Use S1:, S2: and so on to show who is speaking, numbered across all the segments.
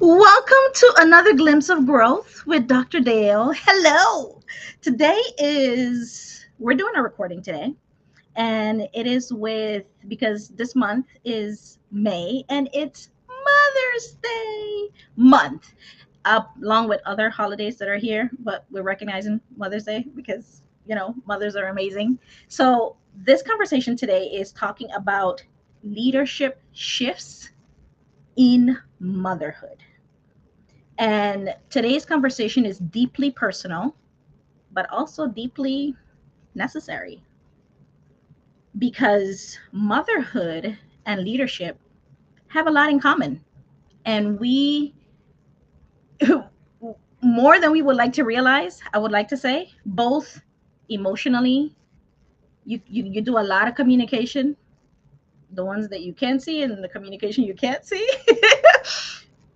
S1: Welcome to another glimpse of growth with Dr. Dale. Hello. Today we're doing a recording today, and it is because this month is May and it's Mother's Day month, along with other holidays that are here, but we're recognizing Mother's Day because, mothers are amazing. So, this conversation today is talking about leadership shifts in motherhood. And today's conversation is deeply personal, but also deeply necessary because motherhood and leadership have a lot in common. And we, more than we would like to realize, I would like to say, both emotionally, you do a lot of communication, the ones that you can see and the communication you can't see,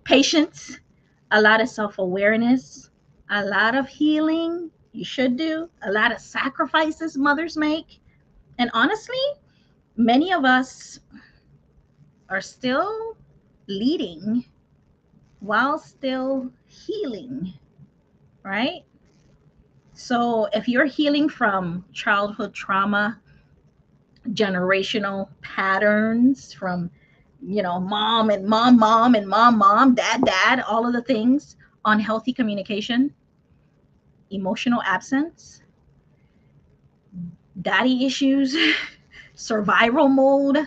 S1: patience, a lot of self awareness, a lot of healing you should do, a lot of sacrifices mothers make. And honestly, many of us are still leading while still healing, right? So if you're healing from childhood trauma, generational patterns from mom and mom and mom, dad, all of the things, unhealthy communication, emotional absence, daddy issues, survival mode,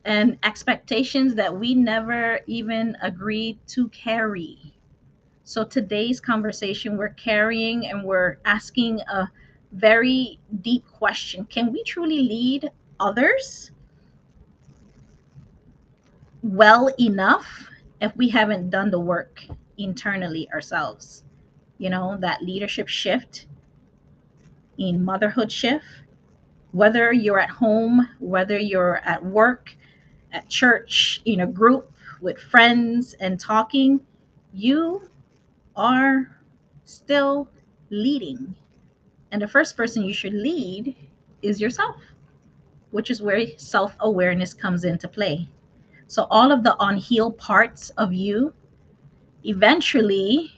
S1: and expectations that we never even agreed to carry. So today's conversation, we're carrying and we're asking a very deep question. Can we truly lead others well enough if we haven't done the work internally ourselves? That leadership shift in motherhood shift, whether you're at home, whether you're at work, at church, in a group with friends and talking, you are still leading. And the first person you should lead is yourself, which is where self awareness comes into play. So, all of the unhealed parts of you eventually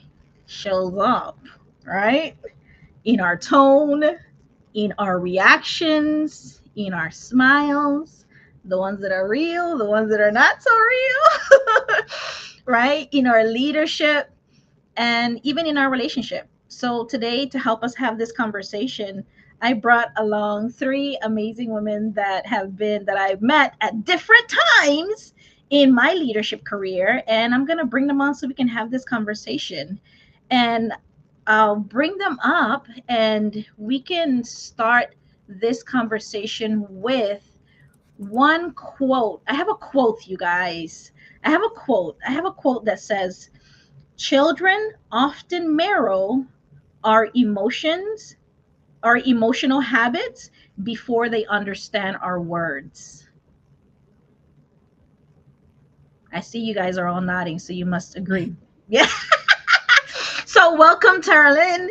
S1: shows up, right? In our tone, in our reactions, in our smiles, the ones that are real, the ones that are not so real, right? In our leadership, and even in our relationship. So today, to help us have this conversation, I brought along three amazing women that I've met at different times in my leadership career, and I'm gonna bring them on so we can have this conversation. And I'll bring them up, and we can start this conversation with one quote. I have a quote, you guys. I have a quote that says, children often mirror our emotions, our emotional habits before they understand our words. I see you guys are all nodding, so you must agree. Yeah. So welcome, Terlin.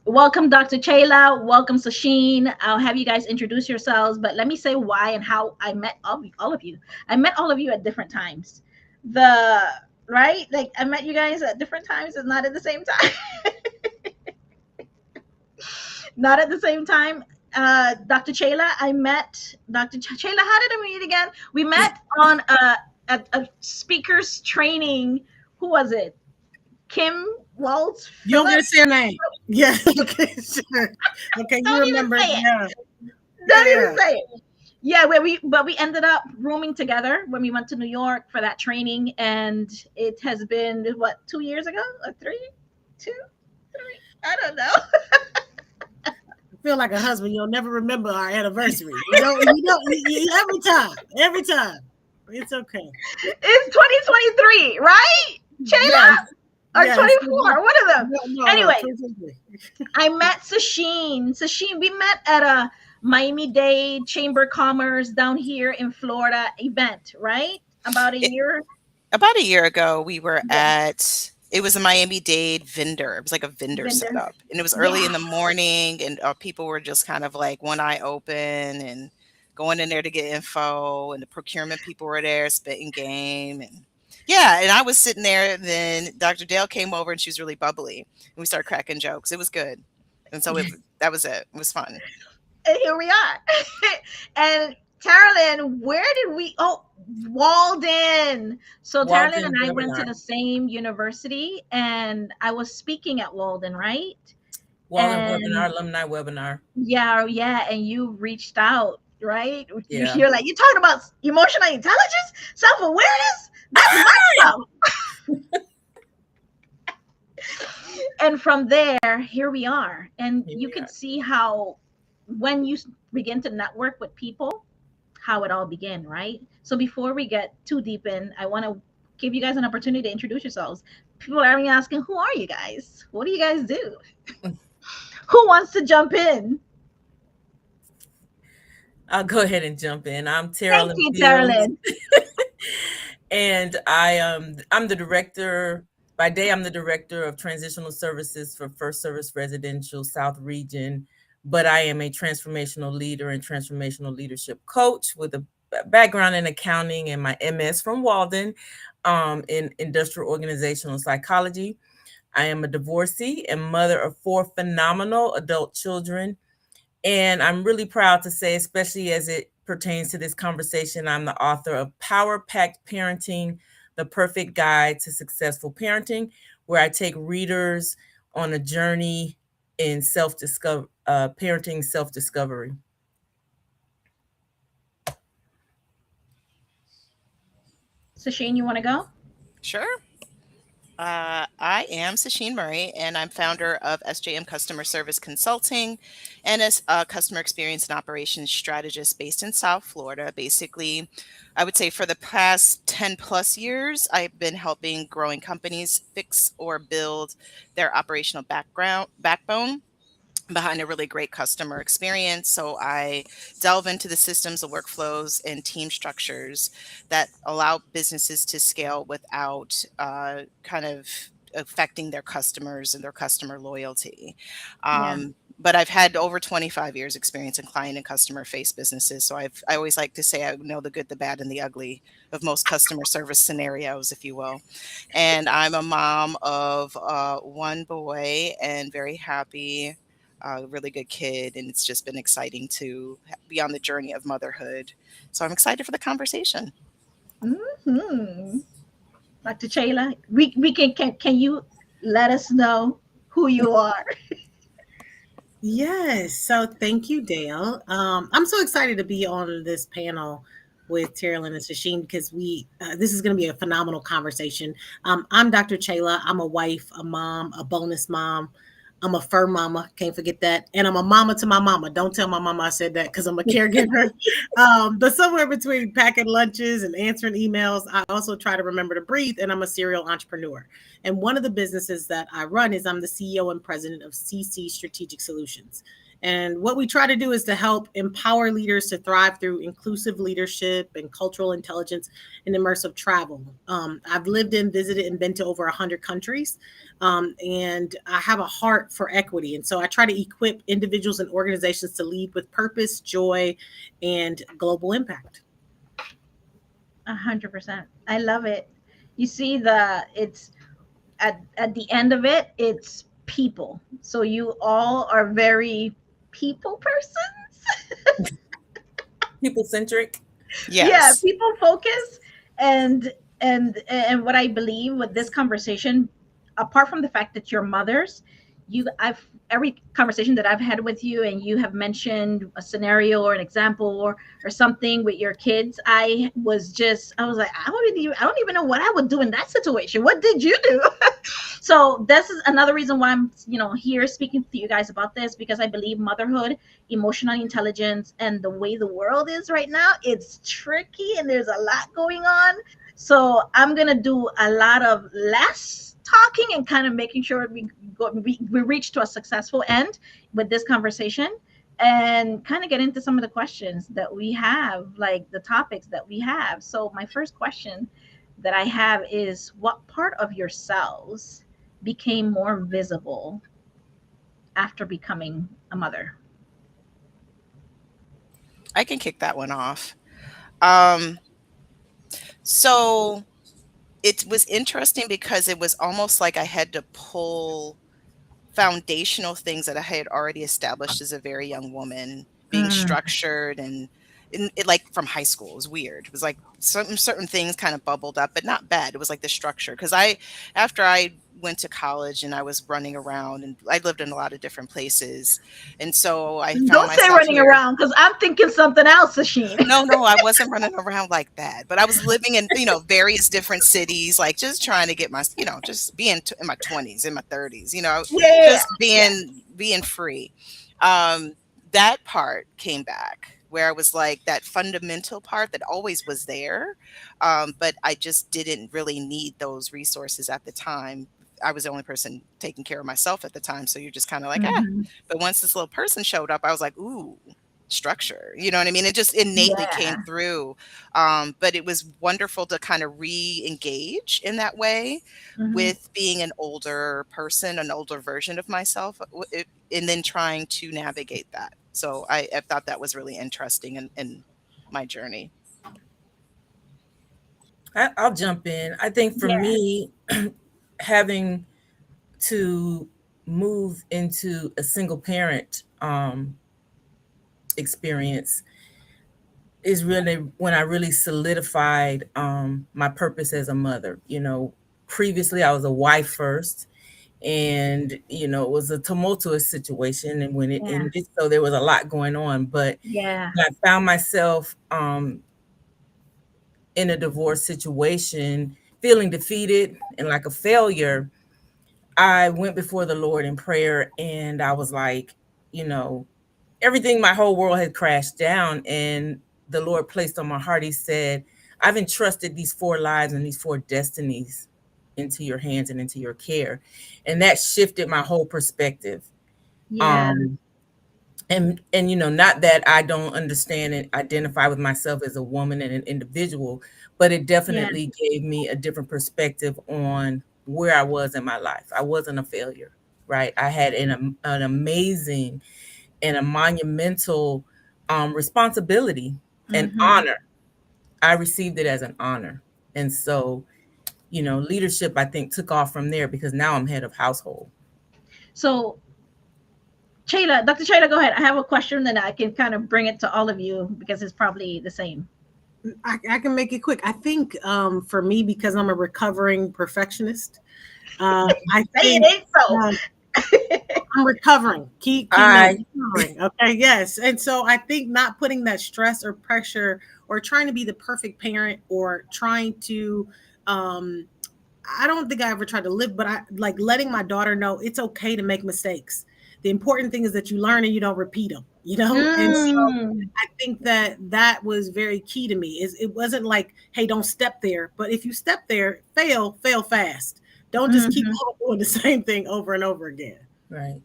S1: Welcome, Dr. Chayla. Welcome, Sasheen. I'll have you guys introduce yourselves, but let me say why and how I met all of you. I met all of you at different times. The right, like I met you guys at different times, and not at the same time. Not at the same time. Dr. Chayla, I met Chayla. How did I meet again? We met on a speakers training. Who was it? Kim Waltz
S2: You don't get to
S1: Phillips.
S2: say her name. Yeah. Okay. Sure. Okay. You
S1: Don't even
S2: remember?
S1: say it.
S2: Yeah.
S1: Don't even
S2: Yeah.
S1: say it. Yeah, we ended up rooming together when we went to New York for that training, and it has been what, 2 years ago or three, two, three. I don't know.
S2: I feel like a husband. You'll never remember our anniversary. Every time. Every time. It's okay.
S1: It's 2023, right?
S2: Yes.
S1: Chayla? Or
S2: Yes.
S1: 24, one of them.
S2: No. No. No.
S1: Anyway,
S2: 2023.
S1: I met Sasheen. Sasheen, we met at a Miami-Dade Chamber of Commerce down here in Florida event, right? About a
S3: It,
S1: year.
S3: about a year ago, we were
S1: Yeah,
S3: at it was a Miami-Dade vendor. It was like a vendor
S1: vendor.
S3: setup, and it was early
S1: Yeah.
S3: in the morning, and people were just kind of like one eye open and going in there to get info, and the procurement people were there spitting game, and Yeah, and I was sitting there, and then Dr. Dale came over, and she was really bubbly, and we started cracking jokes. It was good, and so that was it. It was fun.
S1: And here we are. And Carolyn, where did we? Oh, Walden. So Carolyn and
S4: Walden
S1: I went to
S4: webinar.
S1: the same university, and I was speaking at Walden, right?
S4: Walden webinar,
S1: And
S4: alumni webinar.
S1: yeah, yeah, and you reached out, right?
S4: Yeah.
S1: You're like, you're talking about emotional intelligence, self awareness. That's my stuff. And from there, here we are. And
S4: Here
S1: you
S4: we
S1: could
S4: are.
S1: see how, when you begin to network with people, how it all began, right? So before we get too deep in, I want to give you guys an opportunity to introduce yourselves. People are asking, who are you guys? What do you guys do? Who wants to jump in?
S4: I'll go ahead and jump in. I'm
S1: Thank
S4: Terrell
S1: you,
S4: Fields,
S1: Carolyn.
S4: and I'm the director. By day, I'm the director of transitional services for First Service Residential South Region, but I am a transformational leader and transformational leadership coach with a background in accounting and my MS from Walden, in industrial organizational psychology. I am a divorcee and mother of 4 phenomenal adult children. And I'm really proud to say, especially as it pertains to this conversation, I'm the author of Power Packed Parenting, the Perfect Guide to Successful Parenting, where I take readers on a journey in parenting self discovery.
S1: Sasheen, you want to go?
S3: Sure. I am Sasheen Murray, and I'm founder of SJM Customer Service Consulting and as a customer experience and operations strategist based in South Florida. Basically, I would say for the past 10 plus years, I've been helping growing companies fix or build their operational backbone behind a really great customer experience. So I delve into the systems, the workflows, and team structures that allow businesses to scale without kind of affecting their customers and their customer loyalty.
S1: Yeah.
S3: But I've had over 25 years experience in client and customer face businesses. So I always like to say I know the good, the bad, and the ugly of most customer service scenarios, if you will. And I'm a mom of one boy and very happy, really good kid, and it's just been exciting to be on the journey of motherhood. So I'm excited for the conversation.
S1: Hmm. Dr. Chayla, we can you let us know who you are?
S2: Yes. So thank you, Dale. I'm so excited to be on this panel with Terilyn and Sasheen because this is going to be a phenomenal conversation. I'm Dr. Chayla. I'm a wife, a mom, a bonus mom. I'm a fur mama. Can't forget that. And I'm a mama to my mama. Don't tell my mama I said that because I'm a caregiver. But somewhere between packing lunches and answering emails, I also try to remember to breathe. And I'm a serial entrepreneur. And one of the businesses that I run is I'm the CEO and president of CC Strategic Solutions. And what we try to do is to help empower leaders to thrive through inclusive leadership and cultural intelligence and immersive travel. I've lived in, visited, and been to over 100 countries. And I have a heart for equity. And so I try to equip individuals and organizations to lead with purpose, joy, and global impact.
S1: 100%. I love it. You see, it's at the end of it, it's people. So you all are very people persons.
S4: People centric.
S1: Yeah,
S3: Yes.
S1: people focus. And what I believe with this conversation, apart from the fact that you're mothers, I've every conversation that I've had with you, and you have mentioned a scenario or an example or something with your kids, I was like, I don't even know what I would do in that situation. What did you do? So this is another reason why I'm here speaking to you guys about this, because I believe motherhood, emotional intelligence, and the way the world is right now, it's tricky and there's a lot going on. So I'm gonna do a lot of less talking and kind of making sure we reach to a successful end with this conversation, and kind of get into some of the questions that we have, like the topics that we have. So my first question that I have is, what part of yourselves became more visible after becoming a mother?
S3: I can kick that one off. Um, so it was interesting because it was almost like I had to pull foundational things that I had already established as a very young woman, being
S1: Mm.
S3: structured and it, like from high school. It was weird. It was like certain things kind of bubbled up, but not bad. It was like the structure because after I went to college and I was running around and I lived in a lot of different places, and so I found
S1: Don't say
S3: myself
S1: running
S3: here.
S1: around because I'm thinking something else, Sasheen.
S3: No, I wasn't running around like that, but I was living in, various different cities, like just trying to get my, just being in my 20s, in my 30s,
S1: Yeah,
S3: just
S1: yeah.
S3: being free. Um, that part came back where I was like that fundamental part that always was there, but I just didn't really need those resources at the time. I was the only person taking care of myself at the time, so you're just kind of like, ah.
S1: Hmm.
S3: But once this little person showed up, I was like, ooh, structure, you know what I mean? It just innately came
S1: Yeah.
S3: through. But it was wonderful to kind of re-engage in that way
S1: Hmm.
S3: with being an older person, an older version of myself, and then trying to navigate that. So I thought that was really interesting in my journey.
S4: I'll jump in. I think for
S1: Yeah.
S4: me, having to move into a single parent experience is really when I really solidified my purpose as a mother. Previously I was a wife first, and it was a tumultuous situation, and when it
S1: Yeah.
S4: ended, so there was a lot going on. But
S1: Yeah.
S4: when I found myself in a divorce situation, feeling defeated and like a failure, I went before the Lord in prayer, and I was like, you know, everything, my whole world had crashed down, and the Lord placed on my heart, He said, I've entrusted these 4 lives and these 4 destinies into your hands and into your care. And that shifted my whole perspective.
S1: Yeah.
S4: Um, and not that I don't understand and identify with myself as a woman and an individual, but it
S1: Yeah.
S4: definitely gave me a different perspective on where I was in my life. I wasn't a failure, right? I had an amazing and a monumental responsibility and
S1: Hmm.
S4: honor. I received it as an honor. And so, leadership, I think, took off from there because now I'm head of household.
S1: So, Chayla, Dr. Chayla, go ahead. I have a question that I can kind of bring it to all of you because it's probably the same.
S2: I can make it quick. I think for me, because I'm a recovering perfectionist, I
S1: Say it
S2: think
S1: ain't so.
S2: uh, I'm recovering. Keep
S4: I
S2: noting, recovering. Okay, yes. And so I think not putting that stress or pressure or trying to be the perfect parent or trying to um I don't think I ever tried to live, but I like letting my daughter know it's okay to make mistakes. The important thing is that you learn and you don't repeat them, And so
S1: Mm.
S2: I think that that was very key to me. Is it wasn't like, hey, don't step there, but if you step there, fail fast. Don't just keep
S1: Hmm.
S2: on doing the same thing over and over again.
S4: right.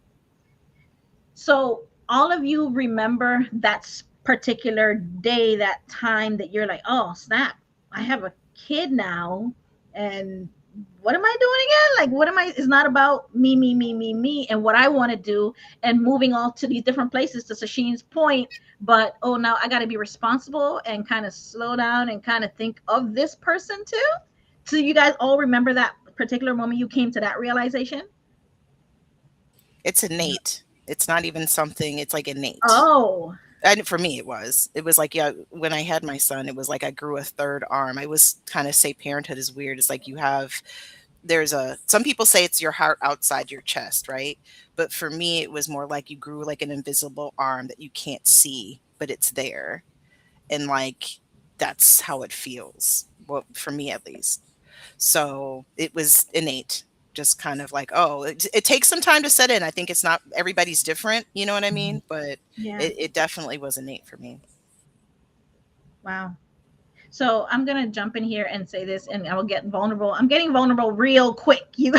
S1: So, all of you remember that particular day, that time that you're like, oh, snap, I have a kid now. And what am I doing again? Like, what am I? It's not about me, and what I want to do and moving all to these different places to Sasheen's point. But, oh, now I got to be responsible and kind of slow down and kind of think of this person too. So, you guys all remember that particular moment you came to that realization?
S3: It's innate. It's not even something, it's like innate.
S1: Oh,
S3: And for me, it was like, yeah, when I had my son, it was like I grew a third arm. I was kind of say parenthood is weird. It's like some people say it's your heart outside your chest, right? But for me, it was more like you grew like an invisible arm that you can't see, but it's there. And like, that's how it feels. Well, for me at least. So it was innate, just kind of like, oh, it takes some time to set in. I think it's not everybody's different, you know what I mean? But
S1: yeah.
S3: it definitely was innate for me.
S1: Wow. So I'm gonna jump in here and say this, and I will get vulnerable. I'm getting vulnerable real quick. You.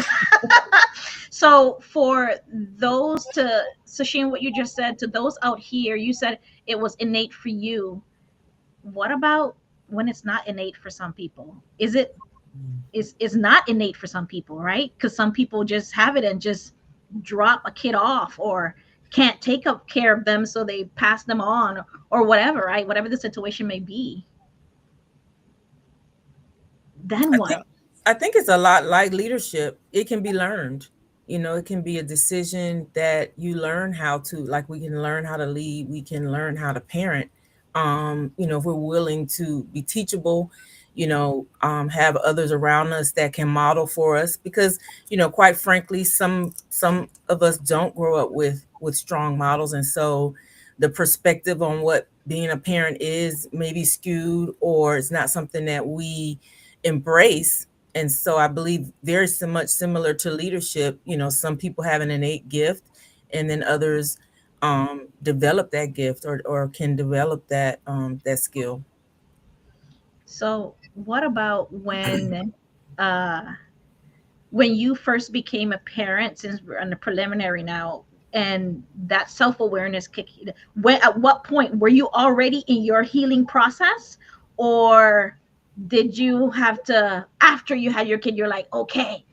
S1: So for those to Sasheen, what you just said to those out here, you said it was innate for you. What about when it's not innate for some people? Is it is not innate for some people, right? Because some people just have it and just drop a kid off or can't take up care of them, so they pass them on or whatever, right? Whatever the situation may be. Then
S4: I think
S1: what?
S4: I think it's a lot like leadership. It can be learned. It can be a decision that you learn how to, like we can learn how to lead, we can learn how to parent. If we're willing to be teachable, have others around us that can model for us because, quite frankly, some of us don't grow up with strong models. And so the perspective on what being a parent is maybe skewed, or it's not something that we embrace. And so I believe very so much similar to leadership. Some people have an innate gift, and then others develop that gift, or can develop that skill.
S1: So, what about uh, when you first became a parent, since we're on the preliminary now, and that self-awareness kick, when, at what point were you already in your healing process, or did you have to, after you had your kid, you're like, okay,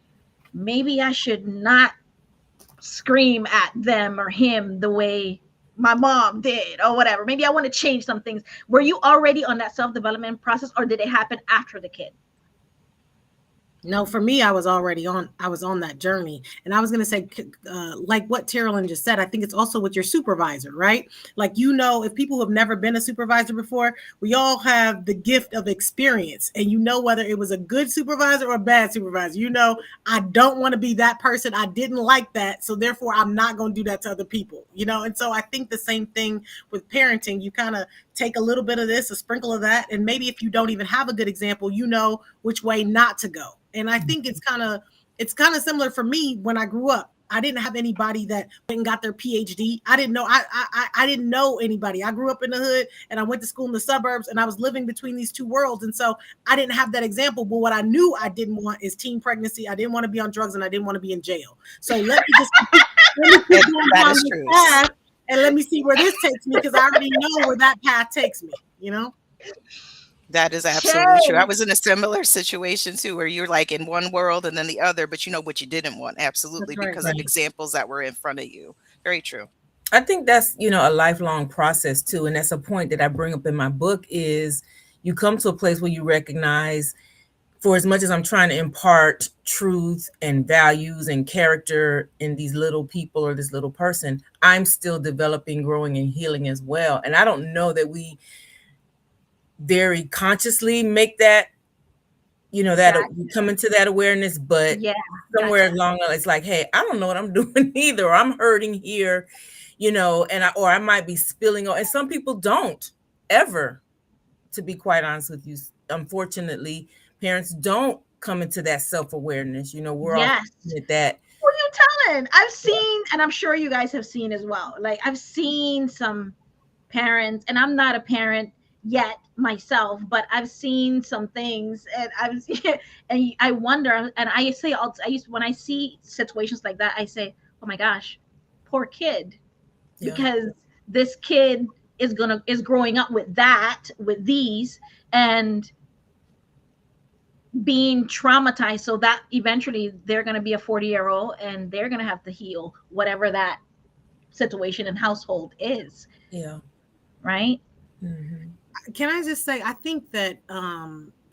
S1: maybe I should not scream at them or him the way my mom did or whatever, maybe I want to change some things? Were you already on that self-development process, or did it happen after the kid?
S2: No, for me, I was on that journey. And I was going to say, like what Terrellyn just said, I think it's also with your supervisor, right? Like, if people who have never been a supervisor before, we all have the gift of experience, and whether it was a good supervisor or a bad supervisor. I don't want to be that person. I didn't like that. So therefore, I'm not going to do that to other people, And so I think the same thing with parenting. You kind of take a little bit of this, a sprinkle of that. And maybe if you don't even have a good example, which way not to go. And I think it's kind of similar for me when I grew up. I didn't have anybody that went and got their PhD. I didn't know. I didn't know anybody. I grew up in the hood, and I went to school in the suburbs, and I was living between these two worlds. And so I didn't have that example. But what I knew I didn't want is teen pregnancy. I didn't want to be on drugs, and I didn't want to be in jail. So let me keep going
S3: That
S2: down
S3: is
S2: this
S3: true.
S2: path, and let me see where this takes me, because I already know where that path takes me.
S3: That is absolutely true. I
S1: Shay,
S3: was in a similar situation too, where you're like in one world and then the other, but you know what you didn't want. Absolutely.
S2: That's right.
S3: Because of
S4: Right.
S3: examples that were in front of you. Very true.
S4: I think that's, a lifelong process too. And that's a point that I bring up in my book is you come to a place where you recognize, for as much as I'm trying to impart truth and values and character in these little people or this little person, I'm still developing, growing, and healing as well. And I don't know that we very consciously make that, that
S1: gotcha.
S4: we come into that awareness, but
S1: Yeah,
S4: somewhere
S1: gotcha.
S4: along it's like, hey, I don't know what I'm doing either, or I'm hurting here, or I might be spilling on. And some people don't ever, to be quite honest with you. Unfortunately, parents don't come into that self-awareness. We're all
S1: Yes.
S4: at that.
S1: Who you telling? I've seen, and I'm sure you guys have seen as well. Like, I've seen some parents, and I'm not a parent yet myself, but I've seen some things, and and I wonder, and I say, I used, when I see situations like that, I say, oh my gosh, poor kid,
S4: Yeah.
S1: because this kid is growing up with that, with these, and being traumatized, so that eventually they're going to be a 40-year-old, and they're going to have to heal whatever that situation and household is,
S4: Yeah.
S1: right?
S4: Hmm.
S2: Can I just say, I think that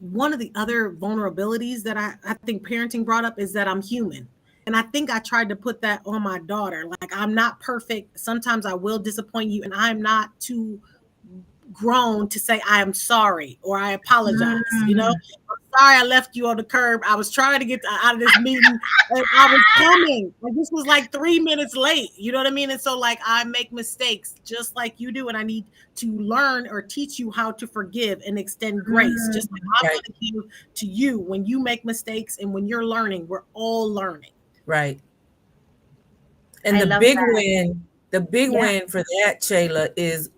S2: one of the other vulnerabilities that I think parenting brought up is that I'm human. And I think I tried to put that on my daughter. Like, I'm not perfect. Sometimes I will disappoint you, and I'm not too grown to say I am sorry or I apologize.
S1: Mm,
S2: I'm sorry I left you on the curb. I was trying to get out of this meeting, and I was coming. Like, this was like 3 minutes late. You know what I mean? And so, like, I make mistakes just like you do, and I need to learn or teach you how to forgive and extend grace, just like
S1: mm.
S2: I'm
S4: Right.
S2: going to do to you when you make mistakes. And when you're learning, we're all learning.
S4: Right. And
S1: I
S4: the
S1: love
S4: big
S1: that.
S4: win, the big
S1: Yeah.
S4: win for that, Chayla, is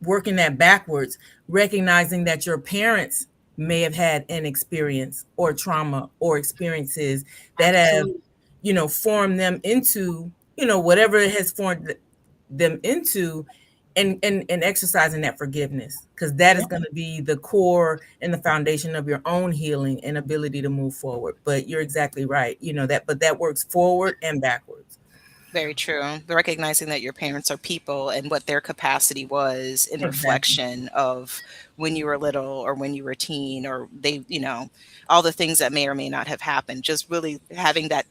S4: working that backwards, recognizing that your parents may have had an experience or trauma or experiences that have,
S2: Absolutely.
S4: formed them into, whatever it has formed them into, and exercising that forgiveness, because that is
S2: Yeah.
S4: going to be the core and the foundation of your own healing and ability to move forward. But you're exactly right. But that works forward and backwards.
S3: Very true. Recognizing that your parents are people and what their capacity was in
S4: Exactly.
S3: reflection of when you were little or when you were a teen, or they, all the things that may or may not have happened. Just really having that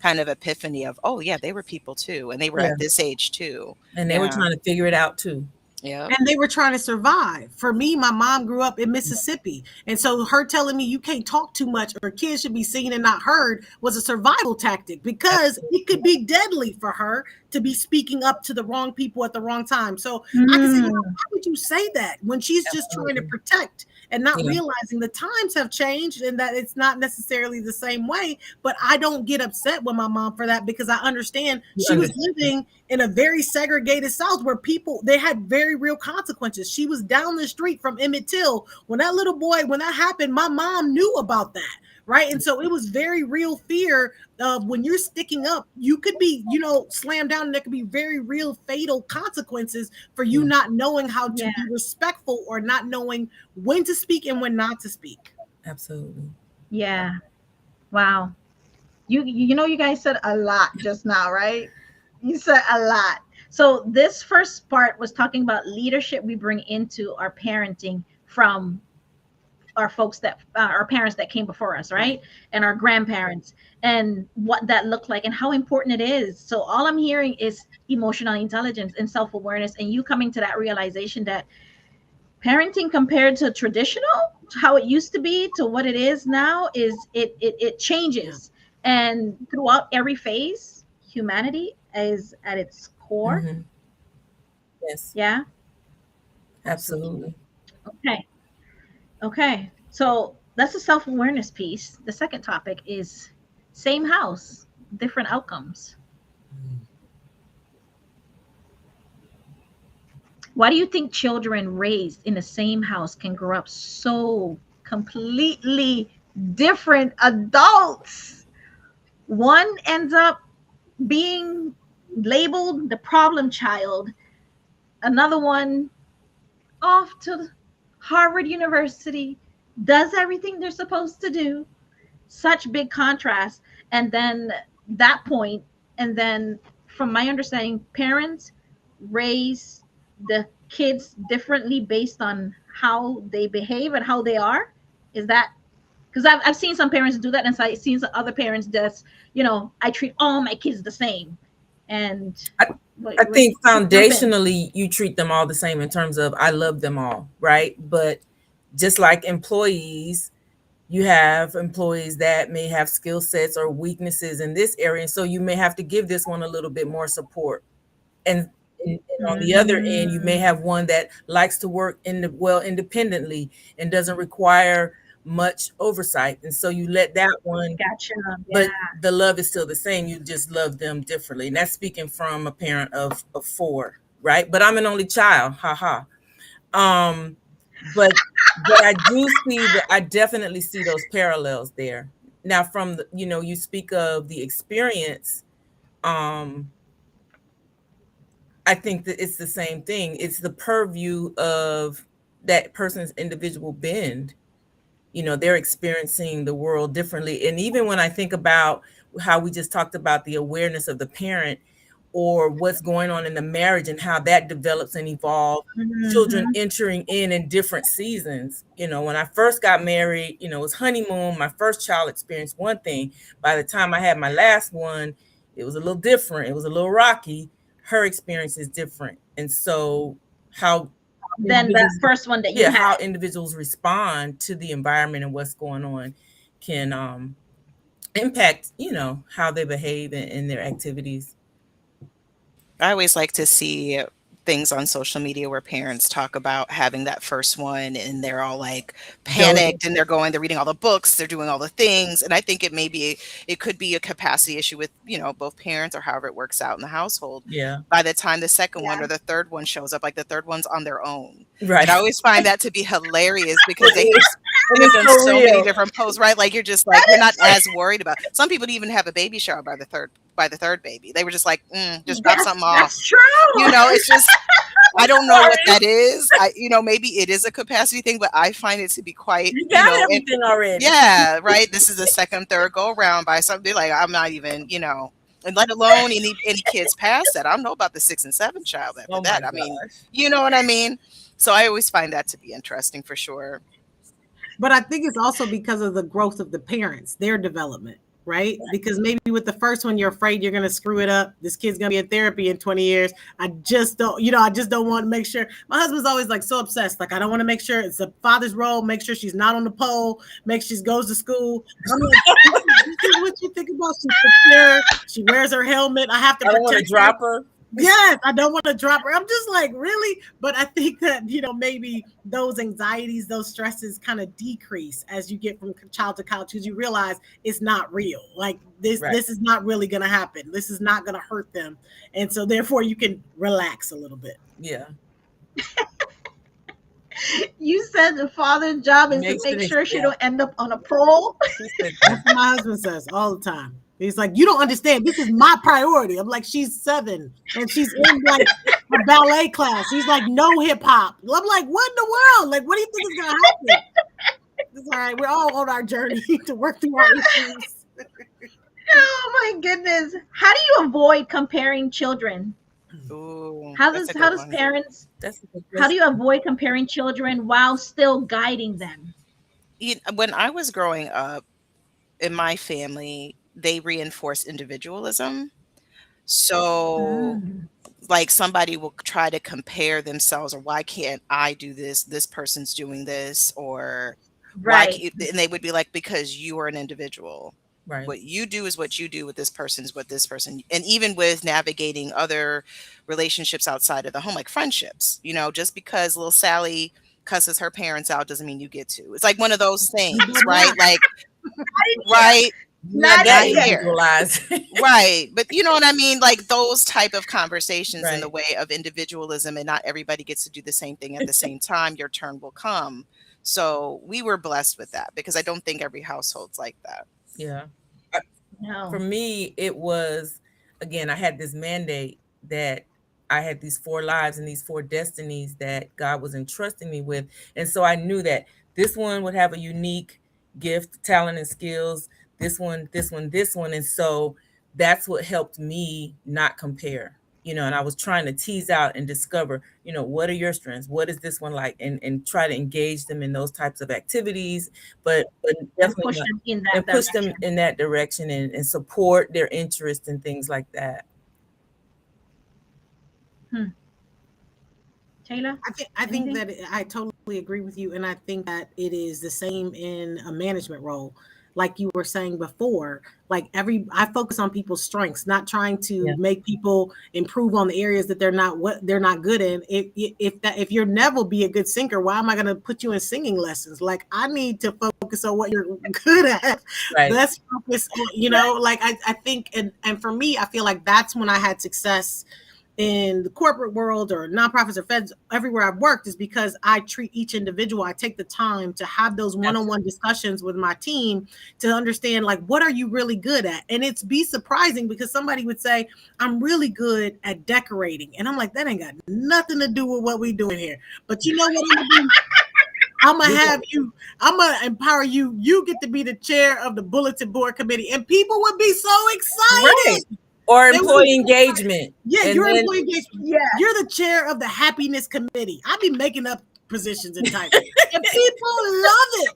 S3: kind of epiphany of, oh yeah, they were people too, and they were
S4: Yeah.
S3: at this age too.
S4: And they were
S3: Yeah.
S4: trying to figure it out too.
S3: Yep.
S2: And they were trying to survive. For me, my mom grew up in Mississippi. And so her telling me you can't talk too much or kids should be seen and not heard was a survival tactic because it could be deadly for her to be speaking up to the wrong people at the wrong time. So I can say,
S1: Mm,
S2: why would you say that when she's just trying to
S4: Absolutely.
S2: protect and not
S4: Yeah.
S2: realizing the times have changed and that it's not necessarily the same way? But I don't get upset with my mom for that because I understand
S4: You
S2: she was
S4: understand.
S2: living in a very segregated South where people they had very real consequences. She was down the street from Emmett Till when that little boy when that happened. My mom knew about that, right? And so it was very real fear of when you're sticking up, you could be slammed down, and there could be very real fatal consequences for you
S4: Yeah.
S2: not knowing how to
S1: yeah,
S2: be respectful or not knowing when to speak and when not to speak.
S4: Absolutely.
S1: yeah. Wow. You guys said a lot just now, right? You said a lot. So this first part was talking about leadership we bring into our parenting from our folks that our parents that came before us, right? And our grandparents, and what that looked like and how important it is. So all I'm hearing is emotional intelligence and self-awareness, and you coming to that realization that parenting compared to traditional, how it used to be to what it is now, is it
S2: Yeah.
S1: changes. And throughout every phase, humanity is at its core.
S4: Hmm. Yes.
S1: Yeah.
S4: Absolutely.
S1: Okay. Okay. So that's the self-awareness piece. The second topic is same house, different outcomes. Why do you think children raised in the same house can grow up so completely different adults? One ends up being labeled the problem child, another one off to Harvard University, does everything they're supposed to do. Such big contrast. And then that point, and then from my understanding, parents raise the kids differently based on how they behave and how they are. Is that because I've seen some parents do that, and so I've seen some other parents just, I treat all my kids the same. And
S4: I,
S1: what,
S4: I
S1: what,
S4: think
S1: jump in.
S4: foundationally you treat them all the same in terms of I love them all, right? But just like employees, you have employees that may have skill sets or weaknesses in this area. And so you may have to give this one a little bit more support. And on the other end, you may
S1: Mm,
S4: have one that likes to work independently and doesn't require much oversight. And so you let that one,
S1: gotcha. Yeah.
S4: but the love is still the same. You just love them differently. And that's speaking from a parent of four, right? But I'm an only child. Ha ha. Um, but I do see that I definitely see those parallels there. Now, from the, you speak of the experience. Um, I think that it's the same thing. It's the purview of that person's individual bend. They're experiencing the world differently. And even when I think about how we just talked about the awareness of the parent or what's going on in the marriage and how that develops and evolves, children
S1: Hmm.
S4: entering in different seasons. When I first got married, it was honeymoon. My first child experienced one thing. By the time I had my last one, it was a little different. It was a little rocky. Her experience is different. And so how
S1: Then that
S4: individuals,
S1: first one that you
S4: yeah,
S1: had.
S4: how individuals respond to the environment and what's going on can impact, how they behave in their activities.
S3: I always like to see things on social media where parents talk about having that first one and they're all like
S4: Diligent.
S3: panicked and they're reading all the books, they're doing all the things. And I think it could be a capacity issue with, both parents or however it works out in the household.
S4: Yeah.
S3: By the time the second one
S1: Yeah.
S3: or the third one shows up, like the third one's on their own.
S4: Right.
S3: And I always find that to be hilarious because
S4: It is. And
S3: they've
S4: it's
S3: done
S4: so
S3: so many
S4: real.
S3: different posts, right? Like
S1: That
S3: you're
S1: is
S3: not as worried about. Some people even have a baby shower by the third baby. They were just like, just drop something off.
S1: that's true.
S3: It's just I don't know what
S1: Sorry.
S3: that is. Maybe it is a capacity thing, but I find it to be quite,
S4: You got
S3: and
S4: everything already.
S3: yeah, right. This is the second, third go around by something like I'm not even, and let alone any kids past that. I don't know about the 6 and 7 child after
S4: Oh my
S3: that. I mean,
S4: gosh.
S3: you know what I mean? So I always find that to be interesting for sure.
S2: But I think it's also because of the growth of the parents, their development, right? Because maybe with the first one, you're afraid you're going to screw it up. This kid's going to be in therapy in 20 years. I just don't, I just don't want to make sure. My husband's always like so obsessed. Like, I don't want to make sure it's the father's role, make sure she's not on the pole, make sure she goes to school. I'm like, this is what you think about. She's secure. She wears her helmet. I have to
S4: I don't want to
S2: protect
S4: drop her.
S2: Yes, I don't want to drop her. I'm just like, really? But I think that, maybe those anxieties, those stresses kind of decrease as you get from child to college because you realize it's not real. Like this is not really going to happen. This is not going to hurt them. And so therefore you can relax a little bit.
S4: Yeah.
S1: You said the father's job is to make sure she don't end up on a pole.
S2: That's what my husband says all the time. He's like, you don't understand. This is my priority. I'm like, she's 7 and she's in like a ballet class. He's like, no hip hop. I'm like, what in the world? Like, what do you think is going to happen? It's all right. We're all on our journey to work through our issues.
S1: Oh my goodness. How do you avoid comparing children?
S3: Ooh,
S1: how do you avoid comparing children while still guiding them?
S3: When I was growing up in my family, they reinforce individualism. So like somebody will try to compare themselves, or why can't I do this? This person's doing this, or
S1: right.
S3: And they would be like, because you are an individual.
S4: Right.
S3: What you do is what you do, with this person is what this person, and even with navigating other relationships outside of the home, like friendships, just because little Sally cusses her parents out doesn't mean you get to. It's like one of those things, right? Like, right.
S1: Not
S3: here. Right. But you know what I mean? Like those type of conversations in the way of individualism, and not everybody gets to do the same thing at the same time. Your turn will come. So we were blessed with that, because I don't think every household's like that.
S4: Yeah.
S1: No.
S4: For me, it was, again, I had this mandate that I had these 4 lives and these 4 destinies that God was entrusting me with. And so I knew that this one would have a unique gift, talent, and skills. This one, this one, this one. And so that's what helped me not compare, and I was trying to tease out and discover, what are your strengths? What is this one like? And try to engage them in those types of activities, but definitely push them in that direction and support their interest in things like that.
S1: Taylor?
S2: I think that I totally agree with you. And I think that it is the same in a management role. Like you were saying before, like I focus on people's strengths, not trying to make people improve on the areas that they're not good in. If you're never be a good singer, why am I going to put you in singing lessons? Like I need to focus on what you're good at.
S4: Right.
S2: Let's focus on, like I think, and for me, I feel like that's when I had success in the corporate world or nonprofits or feds, everywhere I've worked, is because I treat each individual. I take the time to have those one-on-one discussions with my team to understand, like, what are you really good at? And it's be surprising, because somebody would say, I'm really good at decorating. And I'm like, that ain't got nothing to do with what we doing here. But you know what I'm gonna do? I'm gonna empower you. You get to be the chair of the bulletin board committee. And people would be so excited.
S4: Right. Or employee engagement.
S2: Yeah, you're employee engagement. Yeah. You're the chair of the happiness committee. I'd be making up positions and titles. And people love it.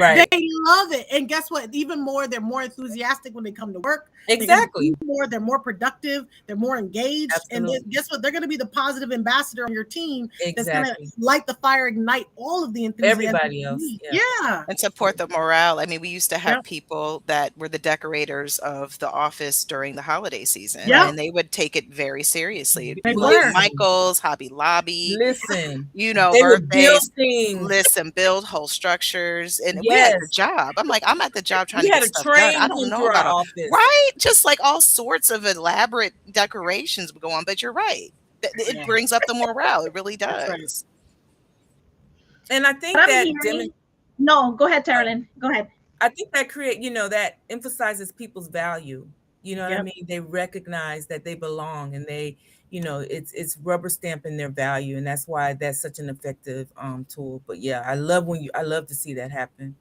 S4: Right.
S2: They love it. And guess what? Even more, they're more enthusiastic when they come to work.
S4: Exactly.
S2: They're more productive. They're more engaged.
S4: Absolutely.
S2: And guess what? They're going to be the positive ambassador on your team.
S4: Exactly.
S2: That's going to light the fire, ignite all of the enthusiasm.
S4: Everybody else.
S2: Yeah.
S3: And support the morale. I mean, we used to have people that were the decorators of the office during the holiday season.
S2: Yeah.
S3: And they would take it very seriously.
S4: Michael's,
S3: Hobby Lobby.
S4: Listen.
S3: They
S4: would build things.
S3: Listen, build whole structures. And we had the job. I'm like, I'm at the job trying to get stuff done. I don't know about all, right? Just like all sorts of elaborate decorations would go on. But you're right. It brings up the morale. It really does. Right.
S4: And I think that
S1: no, go ahead, Taryn. Go ahead.
S4: I think that that emphasizes people's value. You know what I mean? They recognize that they belong, and they, it's rubber stamping their value, and that's why that's such an effective tool. But yeah, I love to see that happen.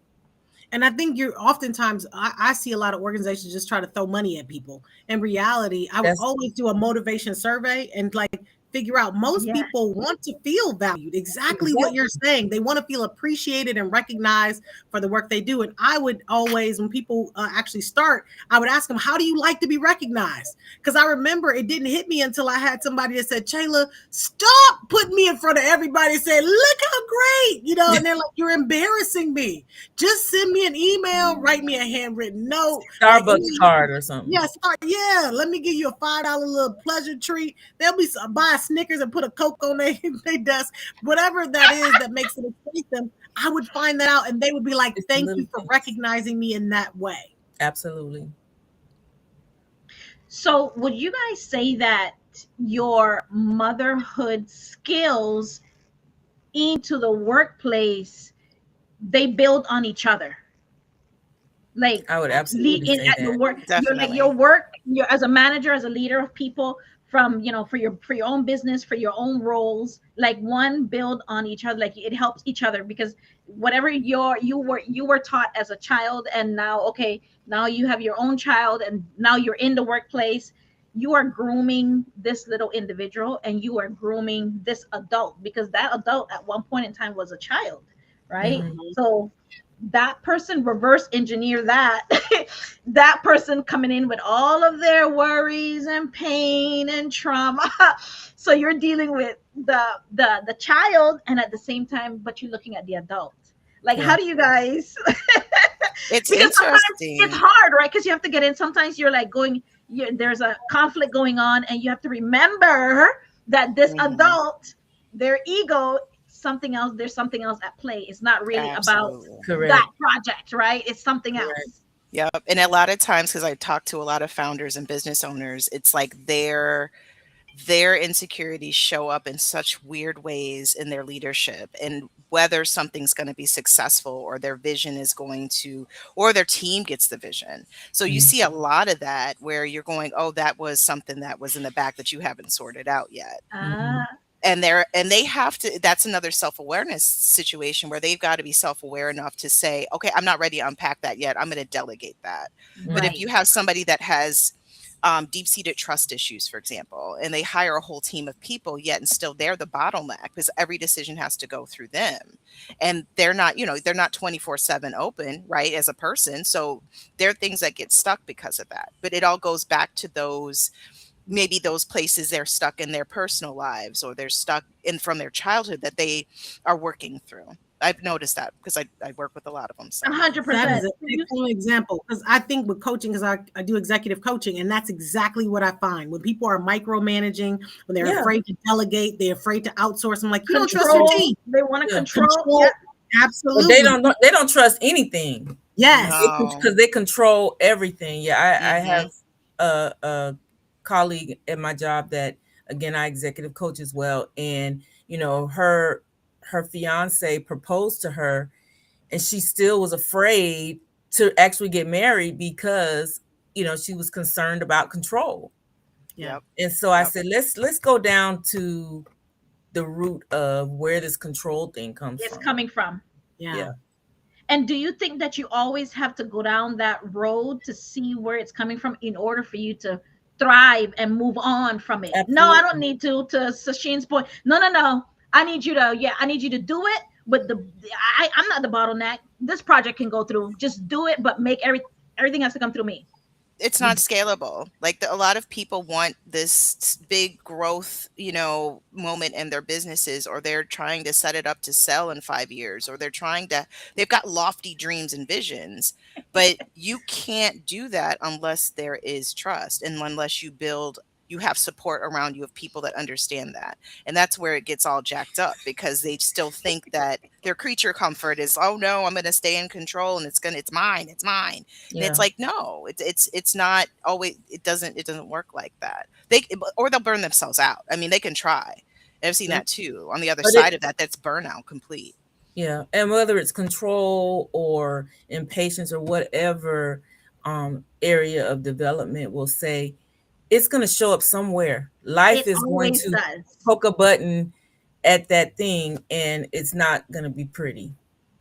S2: And I think you're oftentimes, I see a lot of organizations just try to throw money at people. In reality, I would
S4: That's
S2: always do a motivation survey and like figure out, most
S1: Yeah.
S2: people want to feel valued, exactly what
S4: exactly.
S2: you're saying. They want to feel appreciated and recognized for the work they do. And I would always, when people actually start, I would ask them, how do you like to be recognized? Because I remember it didn't hit me until I had somebody that said, Chayla, stop putting me in front of everybody and say, look how great, and they're like, you're embarrassing me. Just send me an email, write me a handwritten note, like,
S4: Starbucks card or something.
S2: yeah, start, yeah, let me give you a $5 little pleasure treat. They'll be buy a Snickers and put a Coke on their desk, whatever that is that makes it excite them. I would find that out, and they would be like,
S4: It's the
S2: thank
S4: little
S2: you for
S4: things.
S2: recognizing me in that way.
S4: Absolutely.
S1: So, would you guys say that your motherhood skills into the workplace, they build on each other? Like,
S4: I would
S1: lead
S4: absolutely
S1: in
S4: say
S1: at the
S4: that.
S1: work, you're like your
S3: Definitely.
S1: work, you're as a manager, as a leader of people, from for your own business, for your own roles, like one build on each other, like it helps each other, because whatever you were taught as a child, and now, okay, now you have your own child, and now you're in the workplace, you are grooming this little individual, and you are grooming this adult, because that adult at one point in time was a child, right?
S4: Hmm.
S2: Mhm.
S1: So that person reverse engineer that that person coming in with all of their worries and pain and trauma. So you're dealing with the child, and at the same time, but you're looking at the adult. Like, how
S4: Yeah.
S1: do you guys
S3: It's
S1: because sometimes it's
S3: interesting.
S1: hard, right? Because you have to get in. Sometimes you're like there's a conflict going on, and you have to remember that this
S3: Mhm.
S1: adult, their ego, something else. There's something else at play. It's not really about
S3: Absolutely.
S1: that
S4: Correct.
S1: project, right? It's something
S4: Correct.
S1: else.
S3: Yep. And a lot of times, because I talk to a lot of founders and business owners, it's like their insecurities show up in such weird ways in their leadership, and whether something's going to be successful, or their vision is going to, or their team gets the vision. So you
S4: Mhm.
S3: see a lot of that where you're going, oh, that was something that was in the back that you haven't sorted out yet.
S4: Mhm.
S3: And they have to, that's another self-awareness situation where they've got to be self-aware enough to say, okay, I'm not ready to unpack that yet, I'm going to delegate that. But if
S4: Mhm.
S1: Right.
S3: you have somebody that has deep-seated trust issues, for example, and they hire a whole team of people, yet and still they're the bottleneck, because every decision has to go through them, and they're not 24/7 open, right, as a person. So there are things that get stuck because of that, but it all goes back to those, maybe those places they're stuck in their personal lives, or they're stuck in from their childhood that they are working through. I've noticed that because I work with a lot of them.
S1: A
S3: So
S1: hundred
S2: That
S1: percent.
S2: is an excellent example, because I think with coaching, because I do executive coaching, and that's exactly what I find. When people are micromanaging, when they're
S4: Yeah.
S2: afraid to delegate, they're afraid to outsource. I'm like, you don't trust your
S1: Control.
S2: team.
S1: They want to
S4: Yeah.
S1: control. Yeah.
S2: Control.
S4: But they
S2: Absolutely.
S4: don't they don't trust anything.
S2: Yes.
S3: no.
S4: Because they control everything. Yeah, I
S3: Hmm.
S4: have a colleague at my job that, again, I executive coach as well, and her fiance proposed to her, and she still was afraid to actually get married because she was concerned about control.
S2: Yeah.
S3: Yep.
S4: And so I
S3: Yep.
S4: said, let's go down to the root of where this control thing comes
S1: It's
S4: from.
S1: coming from.
S2: Yeah.
S4: Yeah.
S1: And do you think that you always have to go down that road to see where it's coming from in order for you to thrive and move on from it? No, I don't
S4: Absolutely.
S1: need to. To Sashin's point, no, no, no. I need you to, yeah, I need you to do it. But I'm not the bottleneck. This project can go through. Just do it, but make everything has to come through me.
S3: It's not scalable. Like a lot of people want this big growth, moment in their businesses, or they're trying to set it up to sell in 5 years, or they've got lofty dreams and visions, but you can't do that unless there is trust, and unless you have support around you of people that understand that. And that's where it gets all jacked up, because they still think that their creature comfort is, oh no, I'm going to stay in control, and it's mine, it's mine. And it's
S4: Yeah.
S3: like, no, it's not always, it doesn't work like that. Or they'll burn themselves out. I mean, they can try. I've seen
S2: Yep.
S3: that too. On the other
S4: But it
S3: side of that, that's burnout complete.
S4: Yeah, and whether it's control or impatience or whatever area of development, will say it's going to show up somewhere. Life
S1: It
S4: is going
S1: always
S4: to
S1: does.
S4: poke a button at that thing, and it's not going to be pretty.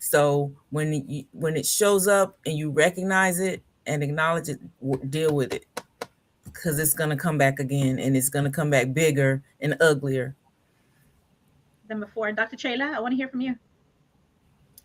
S4: So when it shows up and you recognize it and acknowledge it, deal with it, because it's going to come back again, and it's going to come back bigger and uglier.
S1: Than before. Dr. Chayla, I want to hear from you.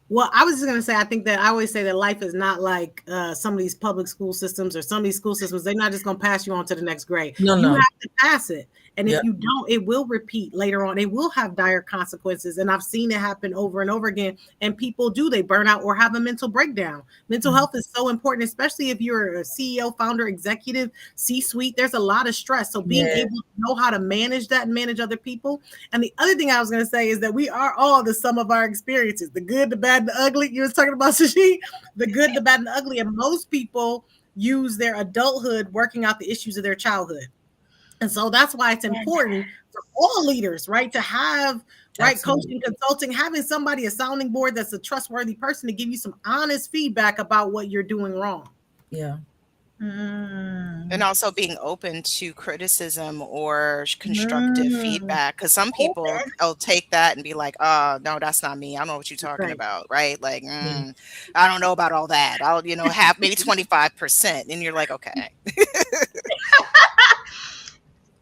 S2: Well, I was just going to say, I think that I always say that life is not like some of these public school systems or some of these school systems. They're not just going to pass you on to the next grade.
S4: No,
S2: you
S4: no.
S2: have to pass it. And
S4: Yep.
S2: if you don't, it will repeat later on. It will have dire consequences. And I've seen it happen over and over again. And people do, they burn out or have a mental breakdown. Mental health is so important, especially if you're a CEO, founder, executive, C-suite. There's a lot of stress. So being
S4: Yeah.
S2: able to know how to manage that and manage other people. And the other thing I was going to say is that we are all the sum of our experiences, the good, the bad, the ugly. You was talking about, Sashi, the good, the bad, and the ugly. And most people use their adulthood working out the issues of their childhood. And so that's why it's important for all leaders, right, to have
S4: Absolutely.
S2: coaching, consulting, having somebody, a sounding board that's a trustworthy person to give you some honest feedback about what you're doing wrong.
S4: Yeah.
S3: And also being open to criticism or constructive feedback, because some people will take that and be like, oh no, that's not me, I don't know what you're talking
S2: Right.
S3: about, right? Like, I don't know about all that, I'll have maybe 25%, and you're like, okay.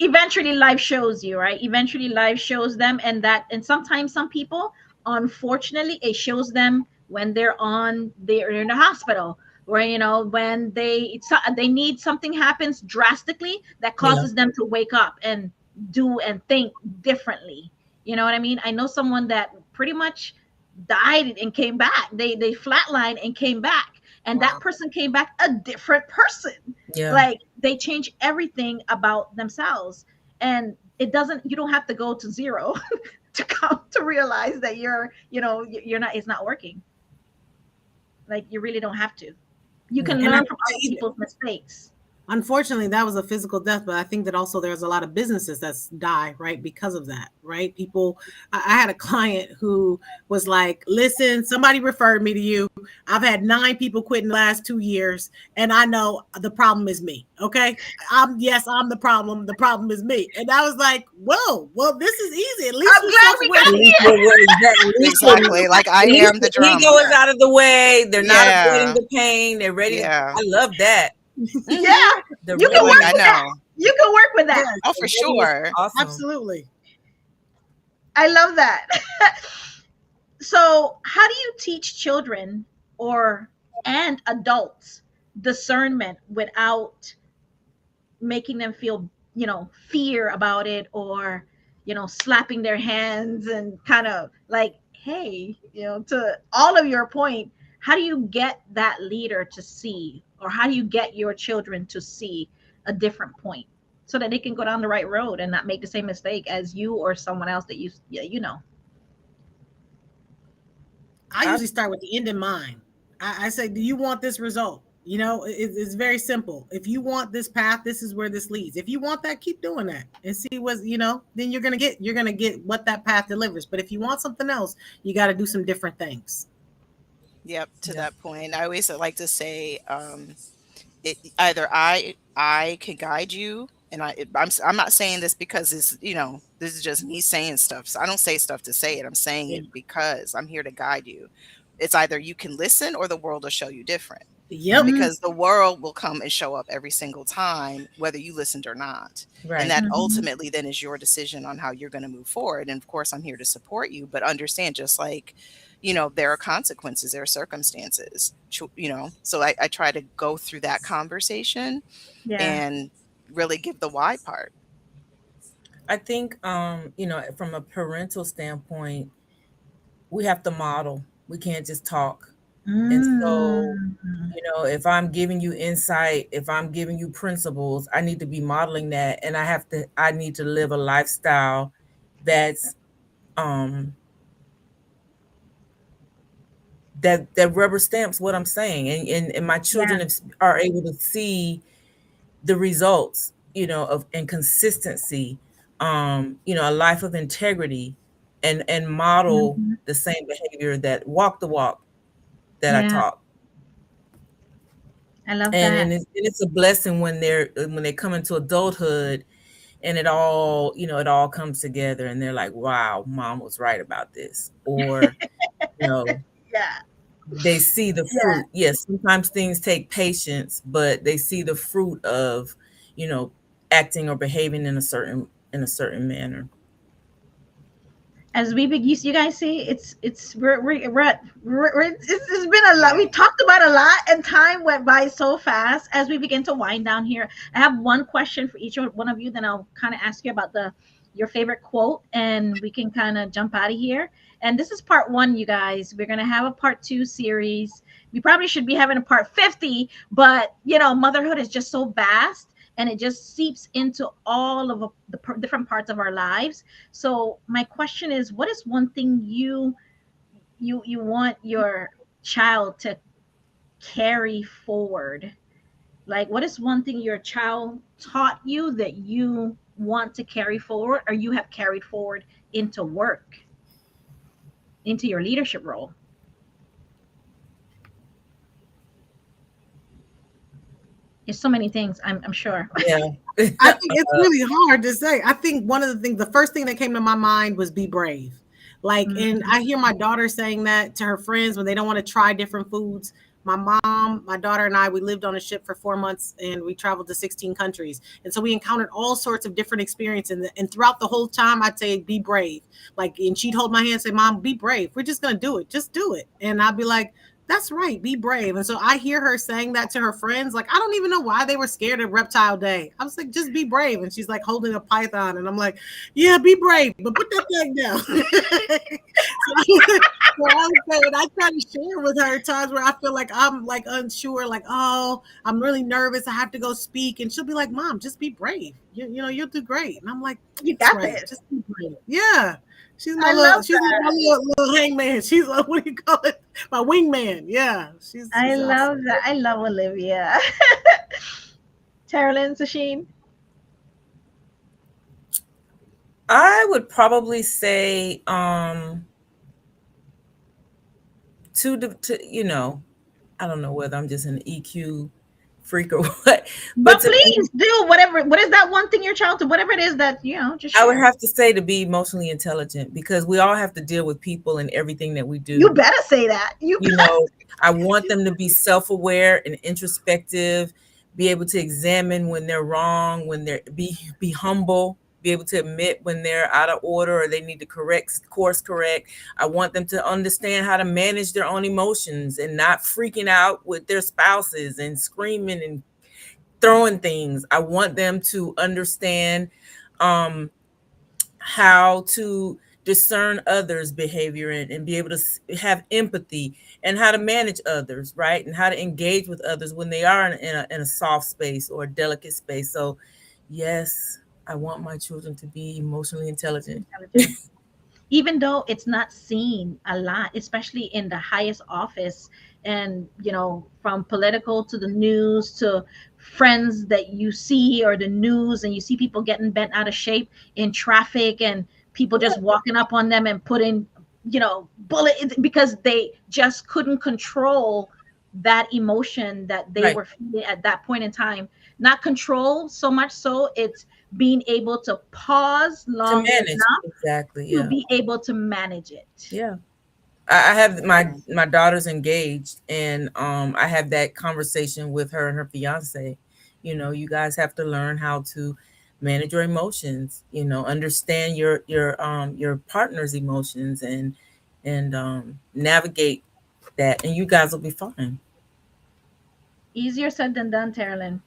S1: Eventually life shows you, right? Eventually life shows them, and sometimes some people, unfortunately, it shows them when they're in the hospital, where when they need something happens drastically that causes them to wake up and do and think differently. You know what I mean? I know someone that pretty much died and came back. They flatlined and came back, and that person came back a different person.
S4: Yeah.
S1: Like, they change everything about themselves, and you don't have to go to zero to come to realize that you're not, it's not working. Like, you really don't have to. You can learn from other people's mistakes.
S2: Unfortunately, that was a physical death, but I think that also there's a lot of businesses that's die, right, because of that, right? People, I had a client who was like, listen, somebody referred me to you. I've had 9 people quit in the last 2 years, and I know the problem is me, okay? I'm the problem. The problem is me. And I was like, whoa, well, this is easy. At least
S1: I'm glad we got here.
S3: Exactly. Like, I am the drama.
S4: Ego is out of the way. They're not
S3: Yeah.
S4: avoiding the pain. They're ready.
S3: Yeah.
S4: I love that.
S1: Yeah, you can work with that. You can work with that.
S2: Yes,
S3: Oh, for sure.
S4: Awesome.
S2: absolutely.
S1: I love that. So, how do you teach children and adults discernment without making them feel, fear about it, or, slapping their hands and kind of like, hey, to all of your point, how do you get that leader to see, or how do you get your children to see a different point so that they can go down the right road and not make the same mistake as you or someone else that you know?
S2: I usually start with the end in mind. I say, do you want this result? It's very simple. If you want this path, this is where this leads. If you want that, keep doing that and see then you're going to get what that path delivers. But if you want something else, you got to do some different things.
S3: Yep. To that point, I always like to say, either I can guide you, and I'm not saying this because this is just me saying stuff. So I don't say stuff to say it. I'm saying it because I'm here to guide you. It's either you can listen or the world will show you different.
S2: Yep.
S3: Because the world will come and show up every single time, whether you listened or not.
S4: Right.
S3: And that ultimately then is your decision on how you're going to move forward. And of course, I'm here to support you, but understand, just like, there are consequences, there are circumstances, so I try to go through that conversation and really give the why part.
S4: I think, from a parental standpoint, we have to model. We can't just talk. And so, if I'm giving you insight, if I'm giving you principles, I need to be modeling that. And I need to live a lifestyle that's, that rubber stamps what I'm saying. And my children are able to see the results, of and consistency, a life of integrity, and model the same behavior, that walk the walk that I talk.
S1: I love that.
S4: And it's a blessing when they come into adulthood, and it all comes together, and they're like, wow, mom was right about this. Or,
S1: Yeah.
S4: they see the
S1: Yeah.
S4: fruit. Yes, sometimes things take patience, but they see the fruit of, you know, acting or behaving in a certain manner.
S1: As we begin, you guys see, it's it's been a lot. We talked about a lot, and time went by so fast. As we begin to wind down here, I have one question for each one of you. Then I'll kind of ask you about the your favorite quote, and we can kind of jump out of here. And this is part one, you guys. We're gonna have a part two series. We probably should be having a part 50, but motherhood is just so vast, and it just seeps into all of the different parts of our lives. So my question is, what is one thing you want your child to carry forward? Like, what is one thing your child taught you that you want to carry forward, or you have carried forward into work, into your leadership role? There's so many things, I'm sure.
S4: Yeah.
S2: I think it's really hard to say. I think one of the things, the first thing that came to my mind was be brave. Like, and I hear my daughter saying that to her friends when they don't want to try different foods. My mom, my daughter, and I, we lived on a ship for 4 months and we traveled to 16 countries. And so we encountered all sorts of different experiences. And throughout the whole time, I'd say, be brave. Like, and she'd hold my hand and say, Mom, be brave. We're just going to do it. Just do it. And I'd be like, that's right. Be brave. And so I hear her saying that to her friends. Like, I don't even know why they were scared of Reptile Day. I was like, just be brave. And she's like holding a python. And I'm like, yeah, be brave, but put that thing down. So I was saying, I try to share with her times where I feel like I'm like unsure, like, oh, I'm really nervous. I have to go speak. And she'll be like, Mom, just be brave. You know, you'll do great. And I'm like,
S1: You
S2: that's
S1: got
S2: right.
S1: this.
S2: Just be brave. Yeah.
S1: I love
S2: She's like
S1: that.
S2: my little hangman. She's like, what do you call it? My wingman. Yeah.
S1: I
S2: She's
S1: love
S2: awesome.
S1: that. I love Olivia. Carolyn, Sasheen.
S4: I would probably say I don't know whether I'm just an EQ freak or what, but
S1: But
S4: to be,
S1: please do whatever. What is that one thing your child, whatever it is that, just
S4: I would
S1: share.
S4: have to say to be emotionally intelligent because we all have to deal with people and everything that we
S1: You
S4: do.
S1: better say that. You
S4: You
S1: better.
S4: know, I want them to be self-aware and introspective, be able to examine when they're wrong, when they're be humble, be able to admit when they're out of order or they need to course correct. I want them to understand how to manage their own emotions and not freaking out with their spouses and screaming and throwing things. I want them to understand um how to discern others' behavior and be able to have empathy and how to manage others, right? And how to engage with others when they are in a soft space or a delicate space. So, yes, I want my children to be emotionally intelligent.
S1: Intelligent. Even though it's not seen a lot, especially in the highest office, and from political to the news to friends that you see, or the news, and you see people getting bent out of shape in traffic, and people just walking up on them and putting bullet because they just couldn't control that emotion that they
S4: Right.
S1: were feeling at that point in time. Not control so much, so it's being able to pause
S4: To
S1: long
S4: manage.
S1: enough
S4: Exactly.
S1: to
S4: Yeah.
S1: be able to manage it.
S4: Yeah. I have my daughter's engaged, and I have that conversation with her and her fiance. You know, you guys have to learn how to manage your emotions. You know, understand your partner's emotions and navigate that, and you guys will be fine.
S1: Easier said than done, Terilyn.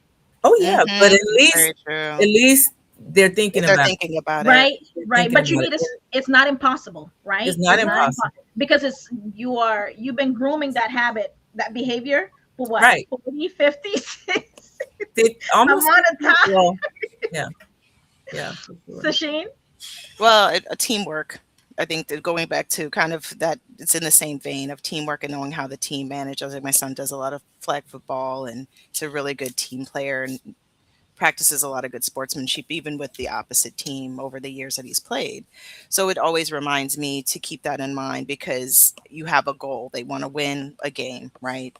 S4: Oh yeah, but
S3: Mm-hmm. Very true.
S4: at least they're thinking
S3: If they're
S4: about it.
S3: thinking about it.
S1: Right,
S4: They're
S1: right.
S4: thinking
S1: But you
S4: about
S1: need to.
S4: it.
S1: It's not impossible, right?
S4: It's not
S1: It's not
S4: impossible,
S1: impossible because you've been grooming that habit, that behavior for what,
S4: right?
S1: 40, 50,
S4: Almost
S1: amount of
S4: 50.
S1: time.
S4: Well, yeah, yeah, for sure.
S1: Sasheen.
S3: Well, a teamwork. I think that going back to kind of that, it's in the same vein of teamwork and knowing how the team manages. Like my son does a lot of flag football and it's a really good team player, and practices a lot of good sportsmanship, even with the opposite team over the years that he's played. So it always reminds me to keep that in mind because you have a goal. They want to win a game, right?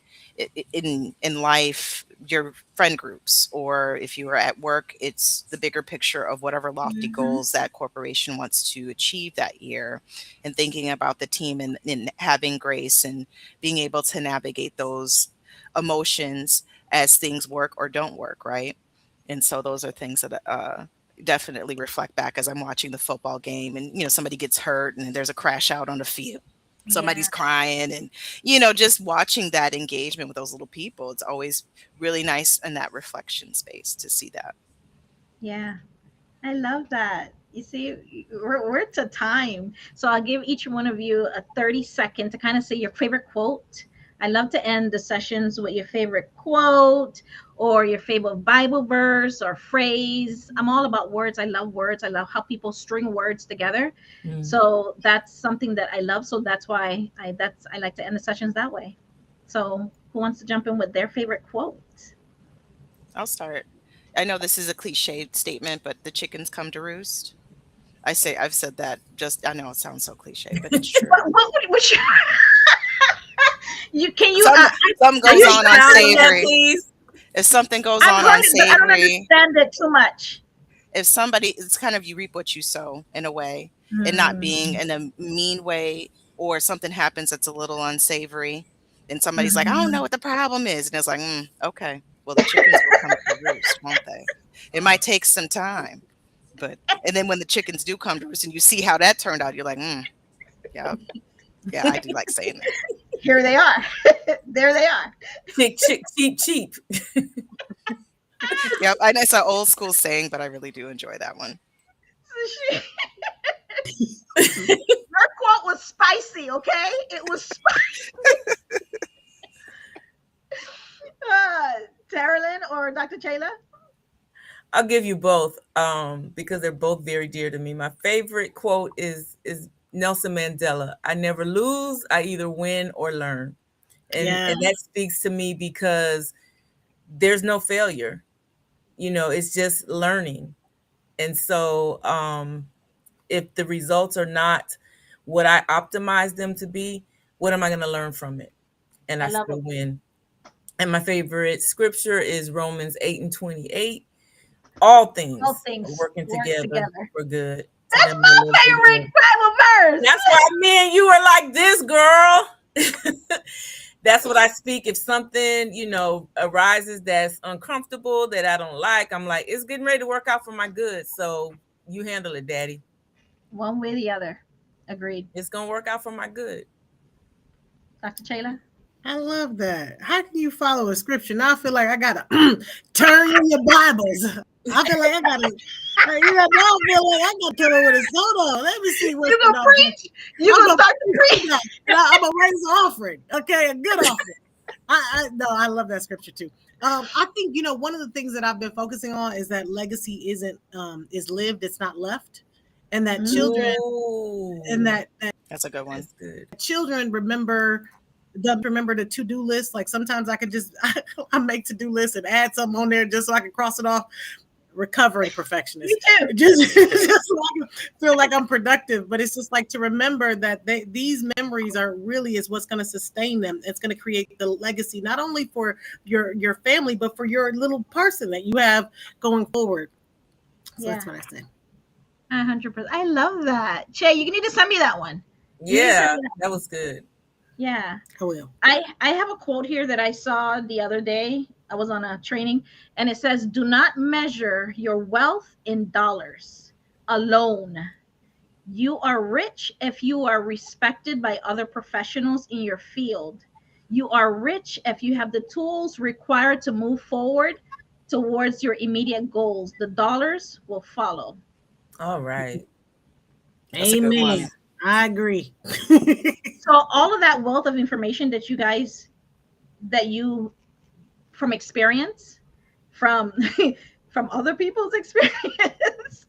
S3: In life, your friend groups, or if you are at work, it's the bigger picture of whatever lofty
S2: Mhm.
S3: goals that corporation wants to achieve that year, and thinking about the team and having grace and being able to navigate those emotions as things work or don't work, right? And so those are things that definitely reflect back as I'm watching the football game, and somebody gets hurt and there's a crash out on the field.
S1: Yeah.
S3: Somebody's crying, and just watching that engagement with those little people, it's always really nice in that reflection space to see that.
S1: Yeah. I love that. You see, we're to time. So I'll give each one of you a 30-second to kind of say your favorite quote. I love to end the sessions with your favorite quote or your favorite Bible verse or phrase. I'm all about words. I love words. I love how people string words together.
S4: Mm.
S1: So that's something that I love. So that's why I like to end the sessions that way. So who wants to jump in with their favorite quote?
S3: I'll start. I know this is a cliched statement, but the chickens come to roost. I've said that, just I know it sounds so cliche, but it's true.
S1: What you can you
S3: Some some
S2: Can
S3: goes
S2: you
S3: on
S2: expound on that,
S3: unsavory.
S2: please?
S3: If something goes
S1: I've
S3: on
S1: heard it, but I don't
S3: unsavory,
S1: understand it too much.
S3: if somebody, it's kind of, you reap what you sow in a way, and not being
S1: Mm,
S3: in a mean way, or something happens that's a little unsavory, and somebody's like, I don't know
S1: mhm.
S3: what the problem is, and it's like, okay, well, the chickens will come to roost, won't they? It might take some time, but and then when the chickens do come to roost and you see how that turned out, you're like, yeah, yeah, I do like saying that.
S1: Here they are. There they are.
S4: Chick, chick, cheap, cheap.
S3: Yep, I know it's an old school saying, but I really do enjoy that one.
S1: Her quote was spicy, okay? It was Terilyn or Dr. Chayla?
S4: I'll give you both because they're both very dear to me. My favorite quote is Nelson Mandela. I never lose. I either win or learn.
S2: Yeah.
S4: And that speaks to me because there's no failure. It's just learning. And so if the results are not what I optimize them to be, what am I going to learn from it? And
S1: I
S4: I
S1: love
S4: still
S1: it.
S4: win. And my favorite scripture is Romans 8:28. All
S1: All
S4: things are
S1: things
S4: working
S1: work
S4: together
S1: together.
S4: for good to
S1: That's
S4: them that
S1: my
S4: love the
S1: favorite
S4: Lord.
S1: Bible verse.
S4: That's why me and you are like this, girl. That's what I speak. If something, arises that's uncomfortable, that I don't like, I'm like, it's getting ready to work out for my good. So you handle it, daddy.
S1: One way or the other. Agreed.
S4: It's going to work out for my good.
S1: Dr. Chayla?
S2: I love that. How can you follow a scripture? Now I feel like I gotta turn in your Bibles. I feel like I gotta, now I feel like I gotta come up with a soda. Let me see what's
S1: You gonna
S2: going on.
S1: preach? You
S2: I'm
S1: gonna
S2: gonna
S1: start to preach?
S2: I'm gonna raise an offering. Okay, a good offering. I love that scripture too. I think one of the things that I've been focusing on is that legacy isn't is lived, it's not left, and that children and
S4: Ooh,
S2: that
S3: That's a good one.
S4: that's good.
S2: children remember the to-do list. Like sometimes I can just I make to-do lists and add something on there just so I can cross it off. Recovering perfectionist,
S1: Me too.
S2: just so I can feel like I'm productive. But it's just like to remember that these memories are really is what's going to sustain them. It's going to create the legacy not only for your family but for your little person that you have going forward. So
S1: Yeah,
S2: that's what I say.
S1: 100%. I love that. Che, you need to send me that one. You need to
S4: Yeah,
S1: send me that.
S4: that was good.
S1: Yeah.
S2: I will.
S1: I have a quote here that I saw the other day. I was on a training and it says, "Do not measure your wealth in dollars alone. You are rich if you are respected by other professionals in your field. You are rich if you have the tools required to move forward towards your immediate goals. The dollars will follow."
S4: All right.
S3: That's a good
S2: Amen.
S3: one.
S2: I agree.
S1: So all of that wealth of information that you guys that you from experience from from other people's experience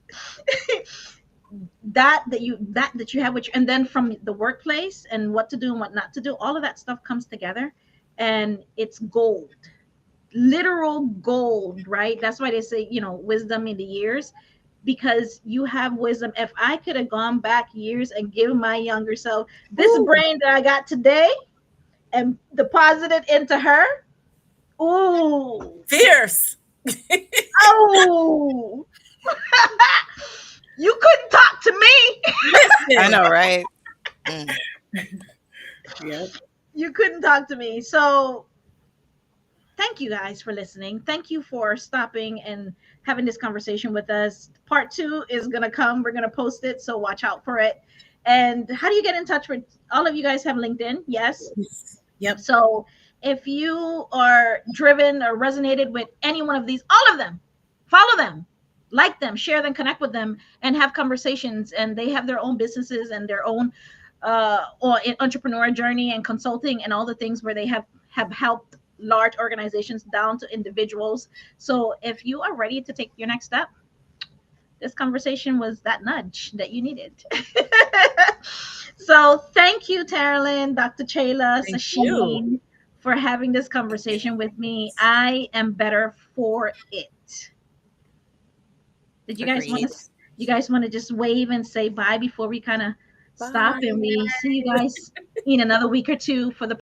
S1: that you have, which and then from the workplace and what to do and what not to do, all of that stuff comes together and it's gold. literal gold, right? That's why they say, wisdom in the years, because you have wisdom. If I could have gone back years and given my younger self this
S2: Ooh.
S1: brain that I got today and deposited into her, ooh,
S4: Fierce.
S1: oh, you couldn't talk to me.
S3: I know, right? Mm.
S2: Yep.
S1: You couldn't talk to me. So thank you guys for listening. Thank you for stopping and having this conversation with us. Part 2 is going to come. We're going to post it, so watch out for it. And how do you get in touch with all of you guys? Have LinkedIn? Yes.
S2: Yep.
S1: So if you are driven or resonated with any one of these, all of them, follow them, like them, share them, connect with them, and have conversations. And they have their own businesses and their own or entrepreneur journey and consulting and all the things where they have helped large organizations down to individuals. So if you are ready to take your next step, this conversation was that nudge that you needed. So thank you, Terilyn, Dr. Chayla,
S4: Thank you.
S1: Sasheen, for having this conversation with me. I am better for it. Did you guys want
S3: Agreed.
S1: to just wave and say bye before we kind of stop,
S4: Bye.
S1: and we see you guys in another week or two for the